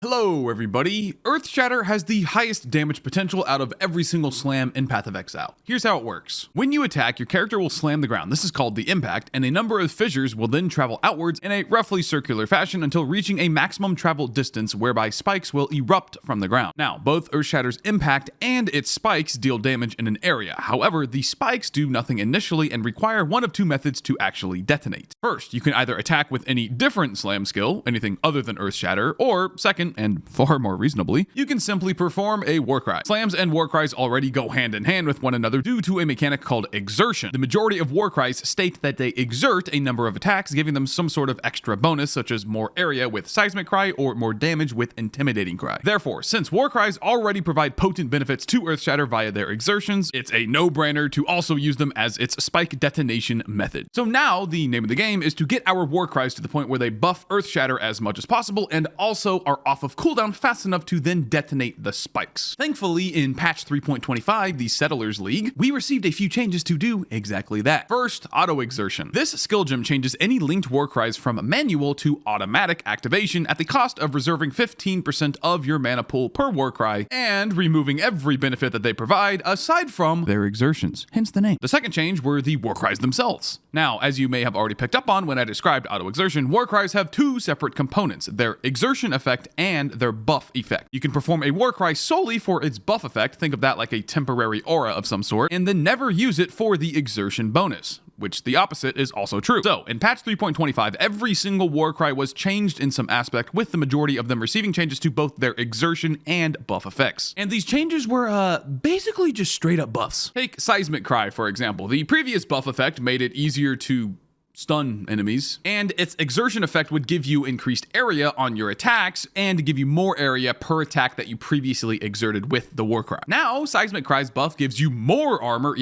Hello everybody! Earthshatter has the highest damage potential out of every single slam in Path of Exile. Here's how it works. When you attack, your character will slam the ground. This is called the impact, and a number of fissures will then travel outwards in a roughly circular fashion until reaching a maximum travel distance whereby spikes will erupt from the ground. Now, both Earthshatter's impact and its spikes deal damage in an area. However, the spikes do nothing initially and require one of two methods to actually detonate. First, you can either attack with any different slam skill, anything other than Earthshatter, or second, and far more reasonably, you can simply perform a Warcry. Slams and Warcries already go hand in hand with one another due to a mechanic called exertion. The majority of Warcries state that they exert a number of attacks, giving them some sort of extra bonus, such as more area with Seismic Cry or more damage with Intimidating Cry. Therefore, since Warcries already provide potent benefits to Earthshatter via their exertions, it's a no-brainer to also use them as its spike detonation method. So now, the name of the game is to get our Warcries to the point where they buff Earthshatter as much as possible and also are off of cooldown fast enough to then detonate the spikes. Thankfully, in patch 3.25, the Settlers League, we received a few changes to do exactly that. First, auto exertion. This skill gem changes any linked Warcries from manual to automatic activation at the cost of reserving 15% of your mana pool per Warcry and removing every benefit that they provide aside from their exertions, hence the name. The second change were the Warcries themselves. Now, as you may have already picked up on when I described auto exertion, Warcries have two separate components, their exertion effect and their buff effect. You can perform a Warcry solely for its buff effect, think of that like a temporary aura of some sort, and then never use it for the exertion bonus, which the opposite is also true. So, in patch 3.25, every single Warcry was changed in some aspect, with the majority of them receiving changes to both their exertion and buff effects. And these changes were basically just straight up buffs. Take Seismic Cry, for example. The previous buff effect made it easier to stun enemies, and its exertion effect would give you increased area on your attacks and give you more area per attack that you previously exerted with the Warcry. Now, Seismic Cry's buff gives you more armor,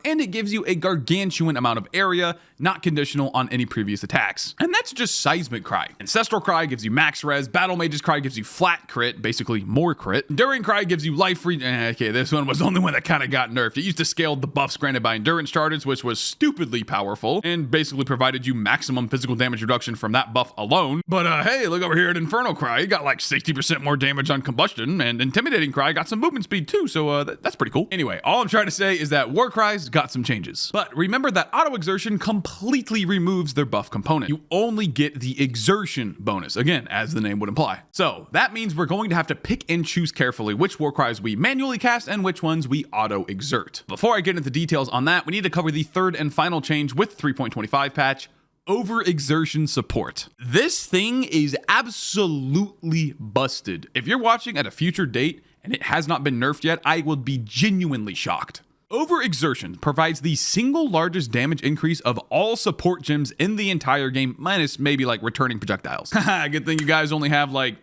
and it gives you a gargantuan amount of area, not conditional on any previous attacks. And that's just Seismic Cry. Ancestral Cry gives you max res, Battle Mage's Cry gives you flat crit, basically more crit. Enduring Cry gives you life free. Okay, this one was the only one that kind of got nerfed. It used to scale the buffs granted by endurance charges, which was stupidly powerful and basically provided you maximum physical damage reduction from that buff alone. But hey, look over here at Infernal Cry. You got like 60% more damage on combustion, and Intimidating Cry got some movement speed too, so that's pretty cool. Anyway, all I'm trying to say is that Warcries got some changes. But remember that auto exertion completely removes their buff component. You only get the exertion bonus, again, as the name would imply. So that means we're going to have to pick and choose carefully which Warcries we manually cast and which ones we auto exert. Before I get into details on that, we need to cover the third and final change with 3.25 patch, overexertion support. This thing is absolutely busted. If you're watching at a future date and it has not been nerfed yet, I would be genuinely shocked. Overexertion provides the single largest damage increase of all support gems in the entire game, minus maybe like returning projectiles. Haha, good thing you guys only have like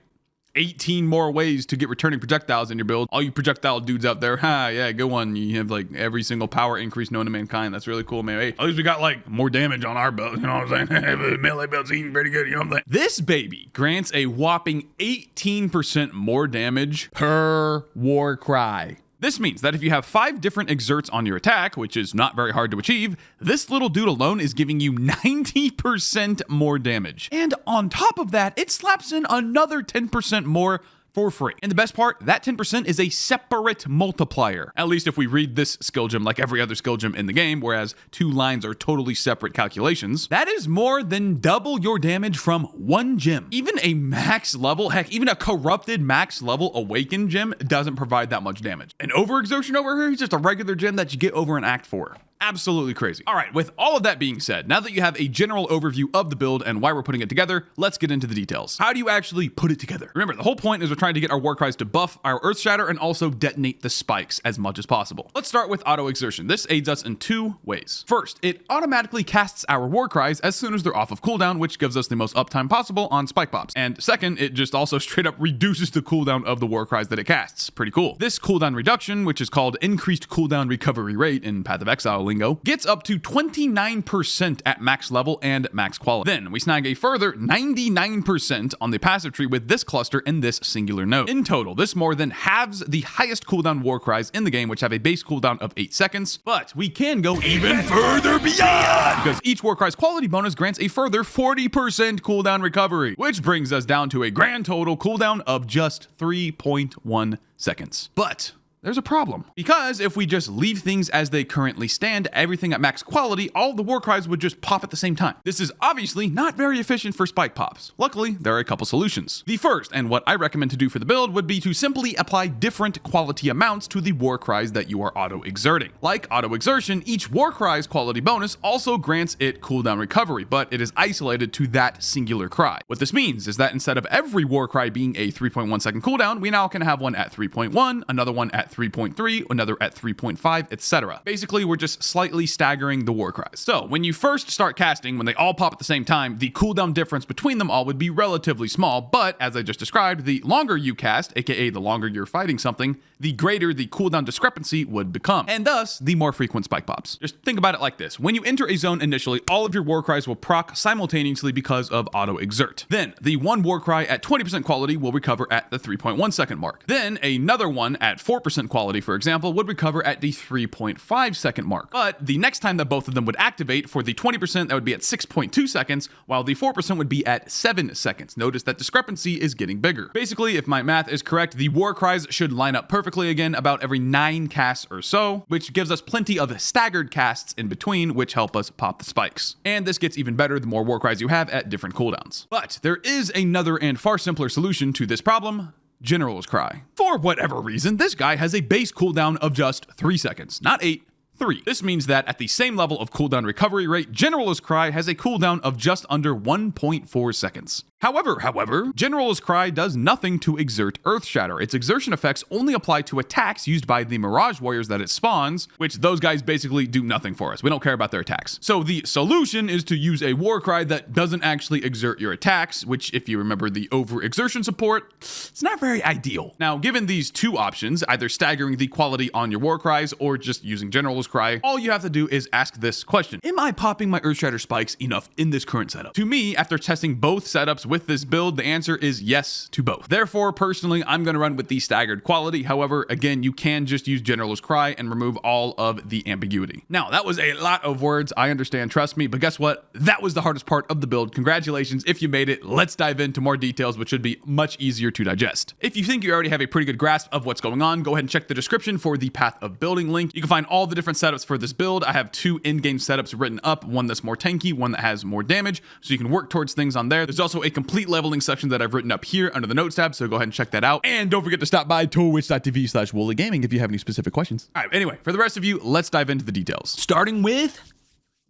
18 more ways to get returning projectiles in your build. All you projectile dudes out there, yeah, good one. You have like every single power increase known to mankind. That's really cool, man. Hey, at least we got like more damage on our build, you know what I'm saying? Melee build's eating pretty good, you know what I'm saying? This baby grants a whopping 18% more damage per Warcry. This means that if you have 5 different exerts on your attack, which is not very hard to achieve, this little dude alone is giving you 90% more damage. And on top of that, it slaps in another 10% more for free. And the best part, that 10% is a separate multiplier. At least if we read this skill gem like every other skill gem in the game, whereas 2 lines are totally separate calculations. That is more than double your damage from one gem. Even a max level, heck, even a corrupted max level awakened gem doesn't provide that much damage. An overexertion over here is just a regular gem that you get over in Act 4. Absolutely crazy. All right, with all of that being said, now that you have a general overview of the build and why we're putting it together, let's get into the details. How do you actually put it together? Remember, the whole point is we're trying to get our Warcries to buff our Earthshatter and also detonate the spikes as much as possible. Let's start with auto exertion. This aids us in 2 ways. First, it automatically casts our Warcries as soon as they're off of cooldown, which gives us the most uptime possible on spike pops. And second, it just also straight up reduces the cooldown of the Warcries that it casts. Pretty cool. This cooldown reduction, which is called increased cooldown recovery rate in Path of Exile lingo, gets up to 29% at max level and max quality. Then we snag a further 99% on the passive tree with this cluster and this singular node. In total, this more than halves the highest cooldown Warcries in the game, which have a base cooldown of 8 seconds, but we can go even further beyond, because each Warcry's quality bonus grants a further 40% cooldown recovery, which brings us down to a grand total cooldown of just 3.1 seconds. But there's a problem, because if we just leave things as they currently stand, everything at max quality, all the Warcries would just pop at the same time. This is obviously not very efficient for spike pops. Luckily, there are a couple solutions. The first, and what I recommend to do for the build, would be to simply apply different quality amounts to the Warcries that you are auto-exerting. Like auto-exertion, each Warcry's quality bonus also grants it cooldown recovery, but it is isolated to that singular cry. What this means is that instead of every Warcry being a 3.1 second cooldown, we now can have one at 3.1, another one at 3.3, another at 3.5, etc. Basically, we're just slightly staggering the Warcries. So when you first start casting, when they all pop at the same time, the cooldown difference between them all would be relatively small, but as I just described, the longer you cast, aka the longer you're fighting something, the greater the cooldown discrepancy would become, and thus the more frequent spike pops. Just think about it like this. When you enter a zone initially, all of your Warcries will proc simultaneously because of auto-exert. Then the one Warcry at 20% quality will recover at the 3.1 second mark. Then another one at 4% quality, for example, would recover at the 3.5 second mark. But the next time that both of them would activate, for the 20%, that would be at 6.2 seconds, while the 4% would be at 7 seconds. Notice that discrepancy is getting bigger. Basically, if my math is correct, the Warcries should line up perfectly again about every 9 casts or so, which gives us plenty of staggered casts in between, which help us pop the spikes. And this gets even better the more Warcries you have at different cooldowns. But there is another and far simpler solution to this problem: General's Cry. For whatever reason, this guy has a base cooldown of just 3 seconds, not 8, 3. This means that at the same level of cooldown recovery rate, General's Cry has a cooldown of just under 1.4 seconds. However, General's Cry does nothing to exert Earthshatter. Its exertion effects only apply to attacks used by the Mirage Warriors that it spawns, which those guys basically do nothing for us. We don't care about their attacks. So the solution is to use a Warcry that doesn't actually exert your attacks, which, if you remember the over-exertion support, it's not very ideal. Now, given these two options, either staggering the quality on your Warcries or just using General's Cry, all you have to do is ask this question: am I popping my Earthshatter spikes enough in this current setup? To me, after testing both setups with this build, the answer is yes to both. Therefore, personally, I'm going to run with the staggered quality. However, again, you can just use General's Cry and remove all of the ambiguity. Now, that was a lot of words, I understand, trust me, but guess what? That was the hardest part of the build. Congratulations if you made it. Let's dive into more details, which should be much easier to digest. If you think you already have a pretty good grasp of what's going on, go ahead and check the description for the Path of Building link. You can find all the different setups for this build. I have 2 in-game setups written up, one that's more tanky, one that has more damage, so you can work towards things on there. There's also a complete leveling section that I've written up here under the notes tab, so go ahead and check that out. And don't forget to stop by twitch.tv/Woolie Gaming if you have any specific questions. All right, anyway, for the rest of you, let's dive into the details. Starting with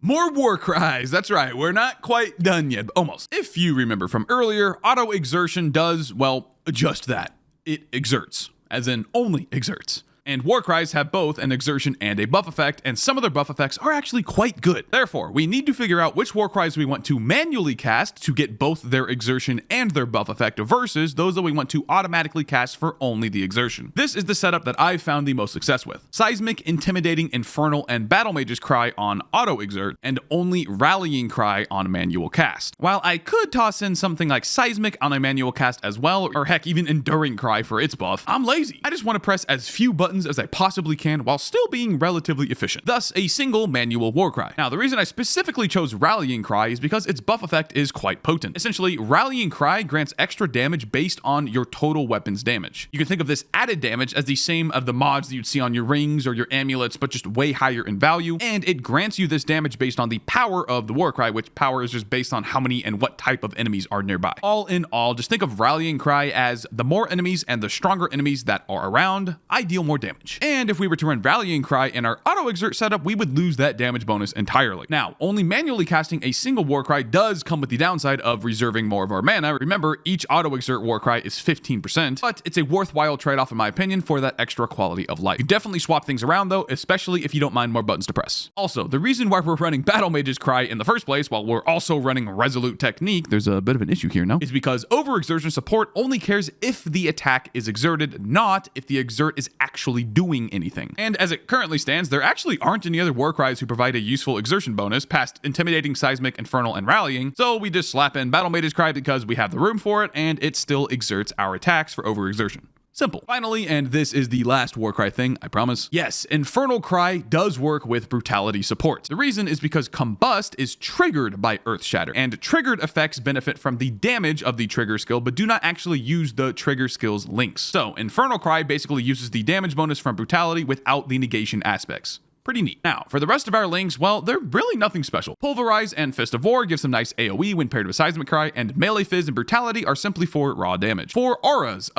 more Warcries. That's right, we're not quite done yet, but almost. If you remember from earlier, auto-exertion does, well, just that. It exerts, as in only exerts. And Warcries have both an exertion and a buff effect, and some of their buff effects are actually quite good. Therefore, we need to figure out which Warcries we want to manually cast to get both their exertion and their buff effect versus those that we want to automatically cast for only the exertion. This is the setup that I've found the most success with: Seismic, Intimidating, Infernal, and Battle Mage's Cry on auto-exert, and only Rallying Cry on manual cast. While I could toss in something like Seismic on a manual cast as well, or heck, even Enduring Cry for its buff, I'm lazy. I just want to press as few buttons as I possibly can while still being relatively efficient. Thus, a single manual Warcry. Now, the reason I specifically chose Rallying Cry is because its buff effect is quite potent. Essentially, Rallying Cry grants extra damage based on your total weapon's damage. You can think of this added damage as the same of the mods that you'd see on your rings or your amulets, but just way higher in value, and it grants you this damage based on the power of the Warcry, which power is just based on how many and what type of enemies are nearby. All in all, just think of Rallying Cry as the more enemies and the stronger enemies that are around, I deal more damage. And if we were to run Rallying Cry in our auto-exert setup, we would lose that damage bonus entirely. Now, only manually casting a single Warcry does come with the downside of reserving more of our mana. Remember, each auto-exert Warcry is 15%, but it's a worthwhile trade-off in my opinion for that extra quality of life. You definitely swap things around though, especially if you don't mind more buttons to press. Also, the reason why we're running Battle Mage's Cry in the first place, while we're also running Resolute Technique, there's a bit of an issue here, no? Is because over-exertion support only cares if the attack is exerted, not if the exert is actually actually doing anything. And as it currently stands, there actually aren't any other Warcries who provide a useful exertion bonus past Intimidating, Seismic, Infernal, and Rallying, so we just slap in Battle Mage's Cry because we have the room for it, and it still exerts our attacks for overexertion. Simple. Finally, and this is the last Warcry thing, I promise. Yes, Infernal Cry does work with Brutality support. The reason is because Combust is triggered by Earthshatter, and triggered effects benefit from the damage of the trigger skill, but do not actually use the trigger skill's links. So, Infernal Cry basically uses the damage bonus from Brutality without the negation aspects. Pretty neat. Now, for the rest of our links, well, they're really nothing special. Pulverize and Fist of War give some nice AoE when paired with Seismic Cry, and Melee Fizz and Brutality are simply for raw damage. For auras,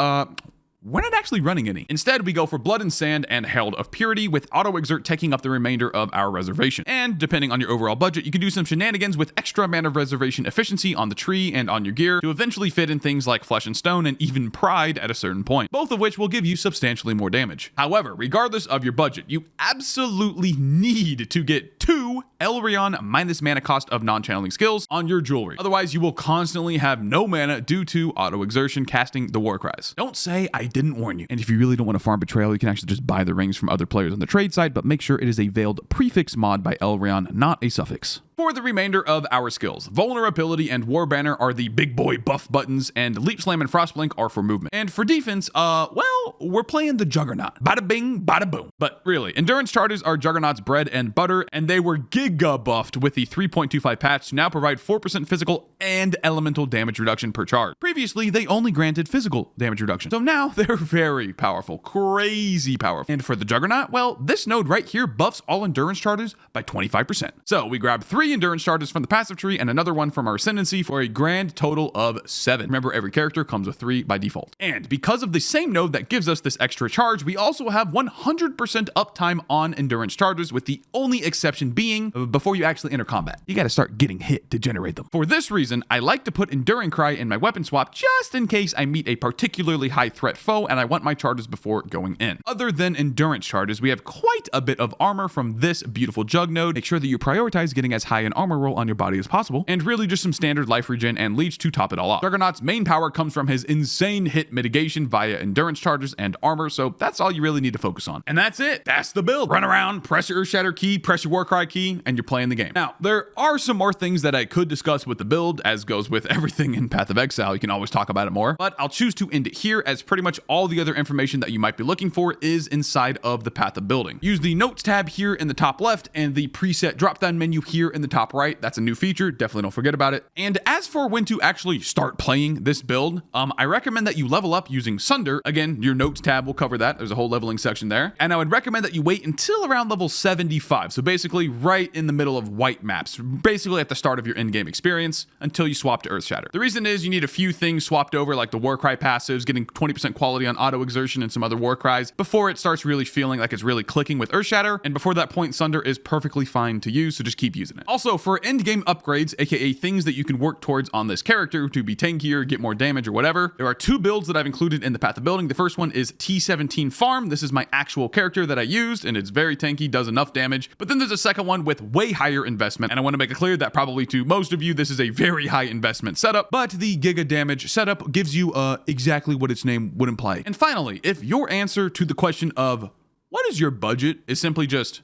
we're not actually running any. Instead, we go for Blood and Sand and Herald of Purity, with Auto Exert taking up the remainder of our reservation. And depending on your overall budget, you can do some shenanigans with extra mana reservation efficiency on the tree and on your gear to eventually fit in things like Flesh and Stone and even Pride at a certain point, both of which will give you substantially more damage. However, regardless of your budget, you absolutely need to get 2 Elrion minus mana cost of non-channeling skills on your jewelry. Otherwise, you will constantly have no mana due to auto exertion casting the Warcries. Don't say I didn't warn you. And if you really don't want to farm Betrayal, you can actually just buy the rings from other players on the trade site, but make sure it is a veiled prefix mod by Elrion, not a suffix. For the remainder of our skills, Vulnerability and War Banner are the big boy buff buttons, and Leap Slam and Frostblink are for movement. And for defense, well, we're playing the Juggernaut. Bada bing, bada boom. But really, Endurance Charters are Juggernaut's bread and butter, and they were giga buffed with the 3.25 patch to now provide 4% physical and elemental damage reduction per charge. Previously, they only granted physical damage reduction. So now they're very powerful, crazy powerful. And for the Juggernaut, well, this node right here buffs all Endurance Charters by 25%. So we grab 3 Endurance Charters from the passive tree and another one from our Ascendancy for a grand total of 7. Remember, every character comes with 3 by default. And because of the same node that gives us this extra charge, we also have 100% uptime on Endurance Charters, with the only exception being before you actually enter combat. You gotta start getting hit to generate them. For this reason, I like to put Enduring Cry in my weapon swap just in case I meet a particularly high threat foe and I want my charters before going in. Other than Endurance Charters, we have quite a bit of armor from this beautiful Jug node. Make sure that you prioritize getting as high an armor roll on your body as possible, and really just some standard life regen and leech to top it all off. Juggernaut's main power comes from his insane hit mitigation via Endurance Charters and armor, so that's all you really need to focus on. And that's it. That's the build. Run around, press your Earthshatter key, press your Warcry key, and you're playing the game. Now, there are some more things that I could discuss with the build, as goes with everything in Path of Exile. You can always talk about it more, but I'll choose to end it here, as pretty much all the other information that you might be looking for is inside of the Path of Building. Use the Notes tab here in the top left and the preset drop-down menu here in the top right. That's a new feature. Definitely don't forget about it. And as for when to actually start playing this build, I recommend that you level up using Sunder. Again, your Notes tab will cover that. There's a whole leveling section there. And I would recommend that you wait until around level 75. So basically right in the middle of white maps, basically at the start of your in-game experience, until you swap to Earthshatter. The reason is you need a few things swapped over, like the Warcry passives, getting 20% quality on auto exertion and some other Warcries before it starts really feeling like it's really clicking with Earthshatter. And before that point, Sunder is perfectly fine to use, so just keep using it. Also, for end-game upgrades, aka things that you can work towards on this character to be tankier, get more damage or whatever, there are 2 builds that I've included in the Path of Building. The first one is T17 Farm. This is my actual character that I used, and it's very tanky, does enough damage. But then there's a second one with way higher investment, and I want to make it clear that probably to most of you, this is a very high investment setup, but the Giga Damage setup gives you exactly what its name would imply. And finally, if your answer to the question of what is your budget is simply just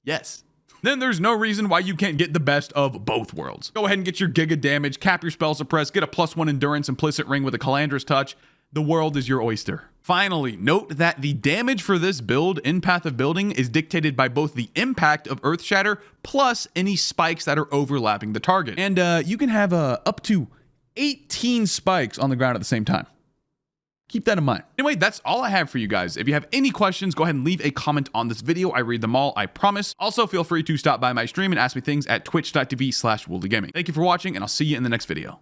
yes, then there's no reason why you can't get the best of both worlds. Go ahead and get your Giga Damage, cap your spell suppress, get a +1 endurance implicit ring with a Calandra's touch. The world is your oyster. Finally, note that the damage for this build in Path of Building is dictated by both the impact of Earthshatter plus any spikes that are overlapping the target. And you can have up to 18 spikes on the ground at the same time. Keep that in mind. Anyway, that's all I have for you guys. If you have any questions, go ahead and leave a comment on this video. I read them all, I promise. Also, feel free to stop by my stream and ask me things at twitch.tv/WoolieGaming. Thank you for watching, and I'll see you in the next video.